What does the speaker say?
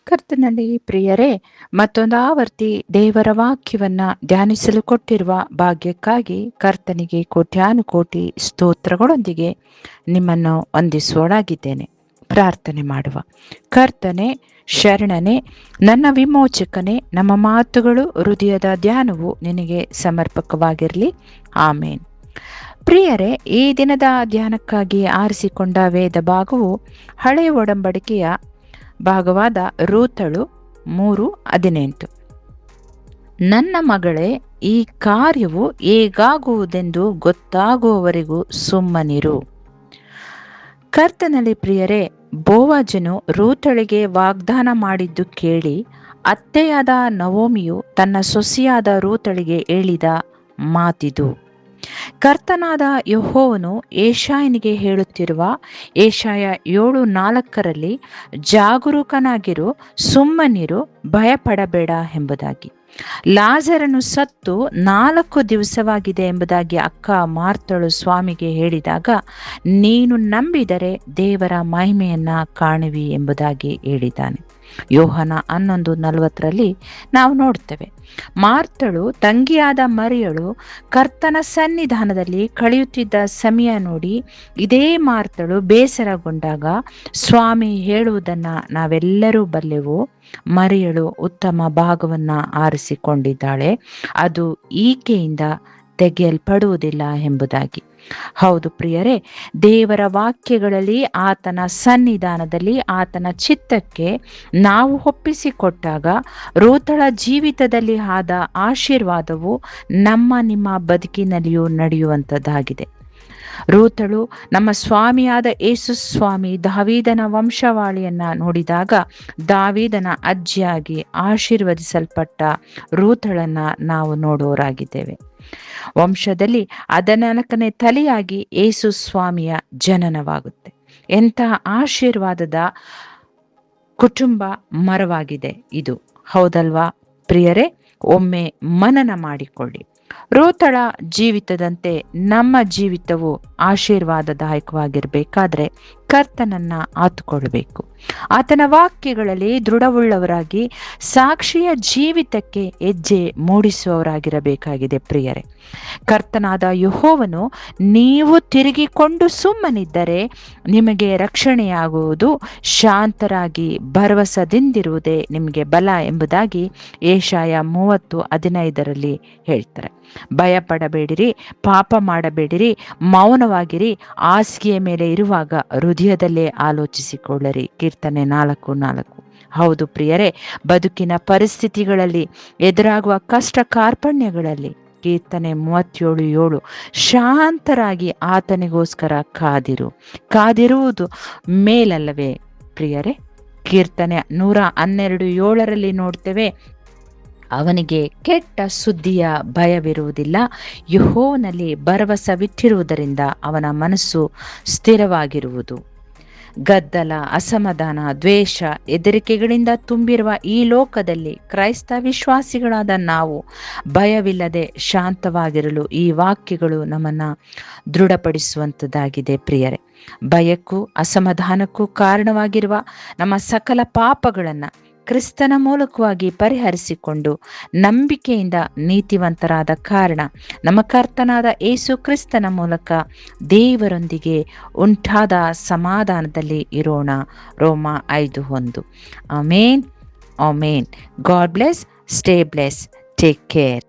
ಕರ್ತನಲ್ಲಿ ಪ್ರಿಯರೇ, ಮತ್ತೊಂದು ಆವರ್ತಿ ದೇವರ ವಾಕ್ಯವನ್ನ ಧ್ಯಾನಿಸಲು ಕೊಟ್ಟಿರುವ ಭಾಗ್ಯಕ್ಕಾಗಿ ಕರ್ತನಿಗೆ ಕೋಟ್ಯಾನುಕೋಟಿ ಸ್ತೋತ್ರಗಳೊಂದಿಗೆ ನಿಮ್ಮನ್ನು ವಂದಿಸುವಳಾಗಿದ್ದೇನೆ. ಪ್ರಾರ್ಥನೆ ಮಾಡುವ. ಕರ್ತನೆ, ಶರಣನೆ, ನನ್ನ ವಿಮೋಚಕನೇ, ನಮ್ಮ ಮಾತುಗಳು ಹೃದಯದ ಧ್ಯಾನವು ನಿನಗೆ ಸಮರ್ಪಕವಾಗಿರಲಿ. ಆಮೇನ್. ಪ್ರಿಯರೇ, ಈ ದಿನದ ಧ್ಯಾನಕ್ಕಾಗಿ ಆರಿಸಿಕೊಂಡ ವೇದ ಭಾಗವು ಹಳೆಯ ಒಡಂಬಡಿಕೆಯ ಭಾಗವಾದ ರೂತಳು 3:18. ನನ್ನ ಮಗಳೇ, ಈ ಕಾರ್ಯವು ಹೇಗಾಗುವುದೆಂದು ಗೊತ್ತಾಗುವವರೆಗೂ ಸುಮ್ಮನಿರು. ಕರ್ತನಲ್ಲಿ ಪ್ರಿಯರೇ, ಬೋವಜನು ರೂತಳಿಗೆ ವಾಗ್ದಾನ ಮಾಡಿದ್ದು ಕೇಳಿ ಅತ್ತೆಯಾದ ನವೋಮಿಯು ತನ್ನ ಸೊಸೆಯಾದ ರೂತಳಿಗೆ ಹೇಳಿದ ಮಾತಿದು. ಕರ್ತನಾದ ಯೆಹೋವನು ಯೆಶಾಯನಿಗೆ ಹೇಳುತ್ತಿರುವ ಯೆಶಾಯ 7:4 ಜಾಗರೂಕನಾಗಿರು, ಸುಮ್ಮನಿರು, ಭಯಪಡಬೇಡ ಎಂಬುದಾಗಿ. ಲಾಜರನು ಸತ್ತು 4 ದಿವಸವಾಗಿದೆ ಎಂಬುದಾಗಿ ಅಕ್ಕ ಮಾರ್ತಳು ಸ್ವಾಮಿಗೆ ಹೇಳಿದಾಗ, ನೀನು ನಂಬಿದರೆ ದೇವರ ಮಹಿಮೆಯನ್ನ ಕಾಣುವಿ ಎಂಬುದಾಗಿ ಹೇಳಿದ್ದಾನೆ. ಯೋಹನ 11:40 ನಾವು ನೋಡ್ತೇವೆ. ಮಾರ್ತಳು ತಂಗಿಯಾದ ಮರಿಯಳು ಕರ್ತನ ಸನ್ನಿಧಾನದಲ್ಲಿ ಕಳೆಯುತ್ತಿದ್ದ ಸಮಯ ನೋಡಿ ಇದೇ ಮಾರ್ತಳು ಬೇಸರಗೊಂಡಾಗ ಸ್ವಾಮಿ ಹೇಳುವುದನ್ನ ನಾವೆಲ್ಲರೂ ಬಲ್ಲೆವು. ಮರಿಯಳು ಉತ್ತಮ ಭಾಗವನ್ನ ಆರಿಸಿಕೊಂಡಿದ್ದಾಳೆ, ಅದು ಈಕೆಯಿಂದ ತೆಗೆಯಲ್ಪಡುವುದಿಲ್ಲ ಎಂಬುದಾಗಿ. ಹೌದು ಪ್ರಿಯರೇ, ದೇವರ ವಾಕ್ಯಗಳಲ್ಲಿ ಆತನ ಸನ್ನಿಧಾನದಲ್ಲಿ ಆತನ ಚಿತ್ತಕ್ಕೆ ನಾವು ಒಪ್ಪಿಸಿಕೊಟ್ಟಾಗ ರೂತಳ ಜೀವಿತದಲ್ಲಿ ಆದ ಆಶೀರ್ವಾದವು ನಿಮ್ಮ ಬದುಕಿನಲ್ಲಿಯೂ ನಡೆಯುವಂಥದ್ದಾಗಿದೆ. ರೂತಳು ನಮ್ಮ ಸ್ವಾಮಿಯಾದ ಯೇಸು ಸ್ವಾಮಿ ದಾವೀದನ ವಂಶವಾಳಿಯನ್ನ ನೋಡಿದಾಗ ದಾವೀದನ ಅಜ್ಜಿಯಾಗಿ ಆಶೀರ್ವದಿಸಲ್ಪಟ್ಟ ರೂತಳನ್ನ ನಾವು ನೋಡುವವರಾಗಿದ್ದೇವೆ. ವಂಶದಲ್ಲಿ 14ನೇ ತಲೆಯಾಗಿ ಯೇಸು ಸ್ವಾಮಿಯ ಜನನವಾಗುತ್ತೆ. ಎಂತಹ ಆಶೀರ್ವಾದದ ಕುಟುಂಬ ಮರವಾಗಿದೆ ಇದು, ಹೌದಲ್ವಾ ಪ್ರಿಯರೇ? ಒಮ್ಮೆ ಮನನ ಮಾಡಿಕೊಳ್ಳಿ. ರೂತಳ ಜೀವಿತದಂತೆ ನಮ್ಮ ಜೀವಿತವು ಆಶೀರ್ವಾದದಾಯಕವಾಗಿರಬೇಕಾದ್ರೆ ಕರ್ತನನ್ನ ಆತುಕೊಳ್ಬೇಕು. ಆತನ ವಾಕ್ಯಗಳಲ್ಲಿ ದೃಢವುಳ್ಳವರಾಗಿ ಸಾಕ್ಷಿಯ ಜೀವಿತಕ್ಕೆ ಹೆಜ್ಜೆ ಮೂಡಿಸುವವರಾಗಿರಬೇಕಾಗಿದೆ ಪ್ರಿಯರೇ. ಕರ್ತನಾದ ಯೆಹೋವನು ನೀವು ತಿರುಗಿಕೊಂಡು ಸುಮ್ಮನಿದ್ದರೆ ನಿಮಗೆ ರಕ್ಷಣೆಯಾಗುವುದು, ಶಾಂತರಾಗಿ ಭರವಸದಿಂದಿರುವುದೇ ನಿಮಗೆ ಬಲ ಎಂಬುದಾಗಿ ಯೆಶಾಯ 30:15 ಹೇಳ್ತಾರೆ. ಭಯಪಡಬೇಡಿರಿ, ಪಾಪ ಮಾಡಬೇಡಿರಿ, ಮೌನವಾಗಿರಿ, ಹಾಸಿಗೆಯ ಮೇಲೆ ಇರುವಾಗ ಹೃದಯದಲ್ಲೇ ಆಲೋಚಿಸಿಕೊಳ್ಳಿರಿ. ಕೀರ್ತನೆ 4:4. ಹೌದು ಪ್ರಿಯರೇ, ಬದುಕಿನ ಪರಿಸ್ಥಿತಿಗಳಲ್ಲಿ ಎದುರಾಗುವ ಕಷ್ಟ ಕಾರ್ಪಣ್ಯಗಳಲ್ಲಿ ಕೀರ್ತನೆ 37:7 ಶಾಂತರಾಗಿ ಆತನಿಗೋಸ್ಕರ ಕಾದಿರುವುದು ಮೇಲಲ್ಲವೇ ಪ್ರಿಯರೇ? ಕೀರ್ತನೆ 112:7 ನೋಡ್ತೇವೆ, ಅವನಿಗೆ ಕೆಟ್ಟ ಸುದ್ದಿಯ ಭಯವಿರುವುದಿಲ್ಲ, ಯೆಹೋವನಲ್ಲಿ ಭರವಸವಿಟ್ಟಿರುವುದರಿಂದ ಅವನ ಮನಸ್ಸು ಸ್ಥಿರವಾಗಿರುವುದು. ಗದ್ದಲ, ಅಸಮಾಧಾನ, ದ್ವೇಷ, ಹೆದರಿಕೆಗಳಿಂದ ತುಂಬಿರುವ ಈ ಲೋಕದಲ್ಲಿ ಕ್ರೈಸ್ತ ವಿಶ್ವಾಸಿಗಳಾದ ನಾವು ಭಯವಿಲ್ಲದೆ ಶಾಂತವಾಗಿರಲು ಈ ವಾಕ್ಯಗಳು ನಮ್ಮನ್ನು ದೃಢಪಡಿಸುವಂಥದ್ದಾಗಿದೆ ಪ್ರಿಯರೇ. ಭಯಕ್ಕೂ ಅಸಮಾಧಾನಕ್ಕೂ ಕಾರಣವಾಗಿರುವ ನಮ್ಮ ಸಕಲ ಪಾಪಗಳನ್ನು ಕ್ರಿಸ್ತನ ಮೂಲಕವಾಗಿ ಪರಿಹರಿಸಿಕೊಂಡು ನಂಬಿಕೆಯಿಂದ ನೀತಿವಂತರಾದ ಕಾರಣ ನಮ್ಮ ಕರ್ತನಾದ ಯೇಸು ಕ್ರಿಸ್ತನ ಮೂಲಕ ದೇವರೊಂದಿಗೆ ಉಂಟಾದ ಸಮಾಧಾನದಲ್ಲಿ ಇರೋಣ. ರೋಮ 5:1. ಆಮೇನ್, ಆಮೇನ್. God bless. Stay blessed. Take care.